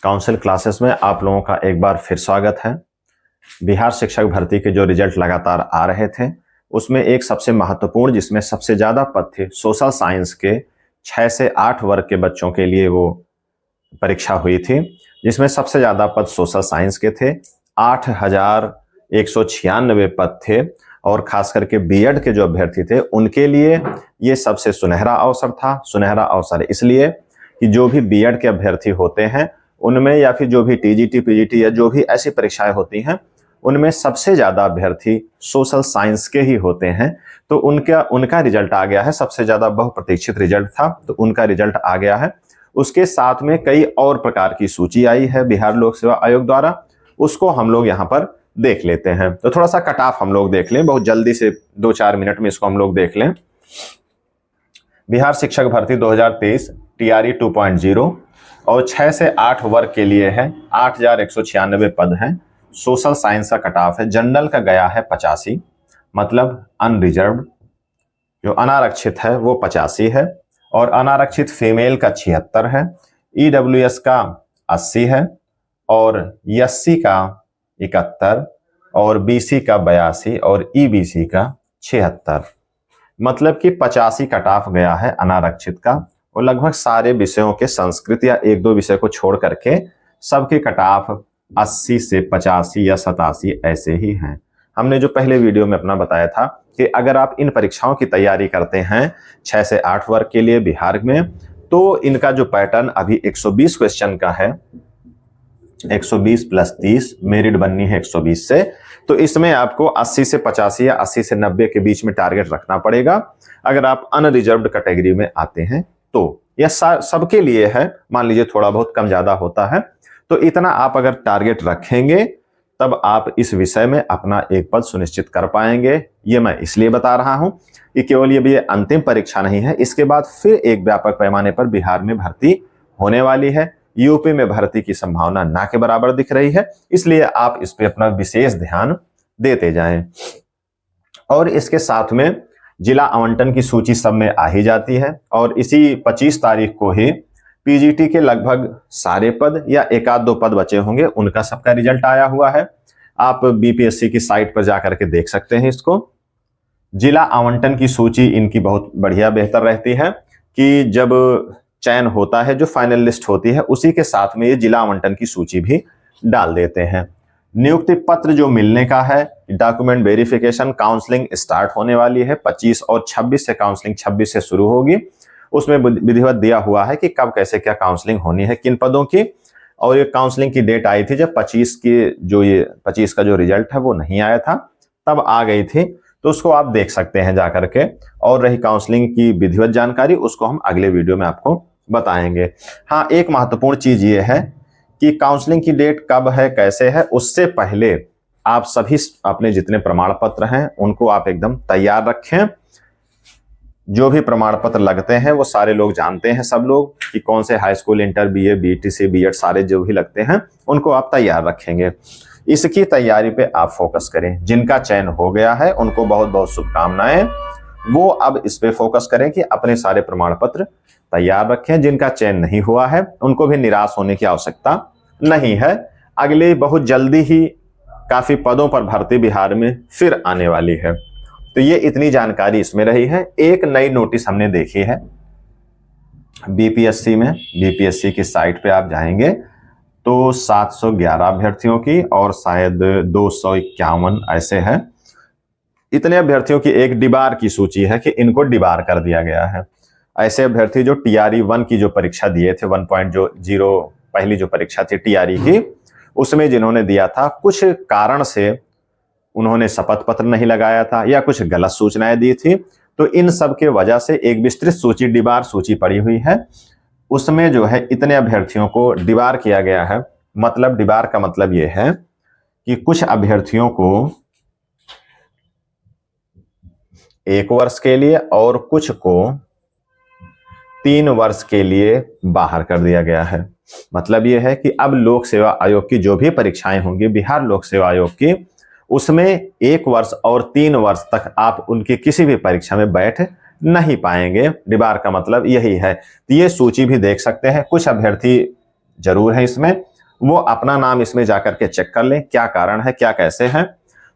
Council classes में आप लोगों का एक बार फिर स्वागत है। बिहार शिक्षक भर्ती के जो रिजल्ट लगातार आ रहे थे उसमें एक सबसे महत्वपूर्ण, जिसमें सबसे ज़्यादा पद थे, सोशल साइंस के 6 से 8 वर्ग के बच्चों के लिए वो परीक्षा हुई थी, जिसमें सबसे ज़्यादा पद सोशल साइंस के थे। 8,196 पद थे और खास करके बीएड के जो अभ्यर्थी थे उनके लिए ये सबसे सुनहरा अवसर था। सुनहरा अवसर इसलिए कि जो भी बीएड के अभ्यर्थी होते हैं उनमें, या फिर जो भी टीजीटी, पीजीटी या जो भी ऐसी परीक्षाएं होती हैं उनमें सबसे ज़्यादा अभ्यर्थी सोशल साइंस के ही होते हैं। तो उनका रिजल्ट आ गया है। सबसे ज़्यादा बहुप्रतीक्षित रिजल्ट था, तो उनका रिजल्ट आ गया है। उसके साथ में कई और प्रकार की सूची आई है बिहार लोक सेवा आयोग द्वारा, उसको हम लोग यहाँ पर देख लेते हैं। तो थोड़ा सा कट ऑफ हम लोग देख लें, बहुत जल्दी से 2-4 मिनट में इसको हम लोग देख लें। बिहार शिक्षक भर्ती 2023 टीआरई 2.0 और 6 से 8 वर्ग के लिए है। 8,196 पद हैं। सोशल साइंस का कट ऑफ है। जनरल का गया है 85, मतलब अनरिजर्व, जो अनारक्षित है वो 85 है, और अनारक्षित फीमेल का 76 है। ईडब्ल्यूएस का 80 है, और एससी का 71, और बीसी का 82, और ईबीसी का 76। मतलब कि 85 कट ऑफ गया है अनारक्षित का। और लगभग सारे विषयों के, संस्कृत या 1-2 विषय को छोड़ करके सबके कट ऑफ 80 से 85 या 87 ऐसे ही हैं। हमने जो पहले वीडियो में अपना बताया था कि अगर आप इन परीक्षाओं की तैयारी करते हैं 6 से 8 वर्ग के लिए बिहार में, तो इनका जो पैटर्न अभी 120 क्वेश्चन का है, 120 + 30, मेरिट बननी है 120 से, तो इसमें आपको 80 से 85 या 80 से 90 के बीच में टारगेट रखना पड़ेगा अगर आप अनरिजर्व्ड कैटेगरी में आते हैं तो। यह सबके लिए है, मान लीजिए थोड़ा बहुत कम ज्यादा होता है, तो इतना आप अगर टारगेट रखेंगे तब आप इस विषय में अपना एक पद सुनिश्चित कर पाएंगे। ये मैं इसलिए बता रहा हूं कि केवल ये अंतिम परीक्षा नहीं है, इसके बाद फिर एक व्यापक पैमाने पर बिहार में भर्ती होने वाली है। यूपी में भर्ती की संभावना ना के बराबर दिख रही है, इसलिए आप इस पे अपना विशेष ध्यान देते जाएं। और इसके साथ में जिला आवंटन की सूची सब में आ ही जाती है, और इसी 25 तारीख को ही पीजीटी के लगभग सारे पद या 1-2 पद बचे होंगे, उनका सबका रिजल्ट आया हुआ है। आप बीपीएससी की साइट पर जाकर के देख सकते हैं इसको। जिला आवंटन की सूची इनकी बहुत बढ़िया, बेहतर रहती है कि जब चयन होता है, जो फाइनल लिस्ट होती है, उसी के साथ में ये जिला आवंटन की सूची भी डाल देते हैं। नियुक्ति पत्र जो मिलने का है, डॉक्यूमेंट वेरिफिकेशन, काउंसलिंग स्टार्ट होने वाली है 25 और 26 से। काउंसलिंग 26 से शुरू होगी। उसमें विधिवत दिया हुआ है कि कब कैसे क्या काउंसलिंग होनी है, किन पदों की। और ये काउंसलिंग की डेट आई थी जब 25 का जो रिजल्ट है वो नहीं आया था, तब आ गई थी, तो उसको आप देख सकते हैं जाकर के। और रही काउंसलिंग की विधिवत जानकारी, उसको हम अगले वीडियो में आपको बताएंगे। हाँ, एक महत्वपूर्ण चीज ये है कि काउंसलिंग की डेट कब है, कैसे है, उससे पहले आप सभी अपने जितने प्रमाण पत्र हैं उनको आप एकदम तैयार रखें। जो भी प्रमाण पत्र लगते हैं वो सारे लोग जानते हैं, सब लोग, कि कौन से high school, inter, BA, BTC, BEd, सारे जो भी लगते हैं उनको आप तैयार रखेंगे। इसकी तैयारी पे आप फोकस करें। जिनका चयन हो गया है उनको बहुत बहुत शुभकामनाएं। वो अब इस पे फोकस करें कि अपने सारे प्रमाण पत्र तैयार रखें। जिनका चयन नहीं हुआ है उनको भी निराश होने की आवश्यकता नहीं है। अगले बहुत जल्दी ही काफी पदों पर भर्ती बिहार में फिर आने वाली है। तो ये इतनी जानकारी इसमें रही है। एक नई नोटिस हमने देखी है बीपीएससी में। बीपीएससी की साइट पे आप जाएंगे तो 711 अभ्यर्थियों की और शायद 251 ऐसे हैं। इतने अभ्यर्थियों की एक डिबार की सूची है कि इनको डिबार कर दिया गया है। ऐसे अभ्यर्थी जो टीआरई 1 की जो परीक्षा दिए थे, 1.0 पहली जो परीक्षा थी टीआरई की, उसमें जिन्होंने दिया था, कुछ कारण से उन्होंने शपथ पत्र नहीं लगाया था या कुछ गलत सूचनाएं दी थी, तो इन सब के वजह से एक विस्तृत सूची, डिबार सूची पड़ी हुई है। उसमें जो है इतने अभ्यर्थियों को डिबार किया गया है। मतलब डिबार का मतलब यह है कि कुछ अभ्यर्थियों को 1 वर्ष के लिए और कुछ को 3 वर्ष के लिए बाहर कर दिया गया है। मतलब यह है कि अब लोक सेवा आयोग की जो भी परीक्षाएं होंगी, बिहार लोक सेवा आयोग की, उसमें 1 वर्ष और 3 वर्ष तक आप उनकी किसी भी परीक्षा में बैठ नहीं पाएंगे। डिबार का मतलब यही है। तो ये सूची भी देख सकते हैं। कुछ अभ्यर्थी जरूर है इसमें, वो अपना नाम इसमें जाकर के चेक कर लें, क्या कारण है, क्या कैसे है,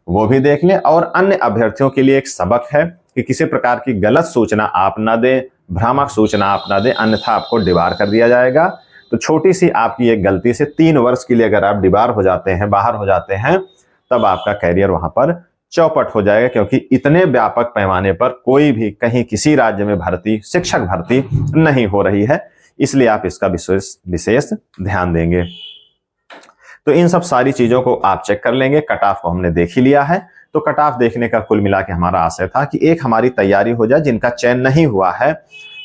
वो भी देख लें। और अन्य अभ्यर्थियों के लिए एक सबक है कि किसी प्रकार की गलत सूचना आप ना दें, भ्रामक सूचना आप ना दें, अन्यथा आपको डिबार कर दिया जाएगा। तो छोटी सी आपकी एक गलती से 3 वर्ष के लिए अगर आप डिबार हो जाते हैं, बाहर हो जाते हैं, तब आपका कैरियर वहां पर चौपट हो जाएगा, क्योंकि इतने व्यापक पैमाने पर कोई भी कहीं किसी राज्य में भर्ती, शिक्षक भर्ती नहीं हो रही है। इसलिए आप इसका विशेष ध्यान देंगे। तो इन सब सारी चीजों को आप चेक कर लेंगे। कट ऑफ को हमने देख ही लिया है। तो कट ऑफ देखने का कुल मिला के हमारा आशय था कि एक हमारी तैयारी हो जाए, जिनका चयन नहीं हुआ है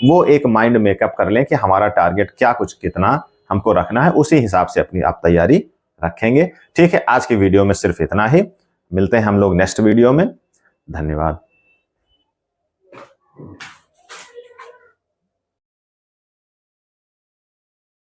वो एक माइंड मेकअप कर लें कि हमारा टारगेट क्या, कुछ कितना हमको रखना है, उसी हिसाब से अपनी आप तैयारी रखेंगे। ठीक है, आज की वीडियो में सिर्फ इतना ही। मिलते हैं हम लोग नेक्स्ट वीडियो में। धन्यवाद।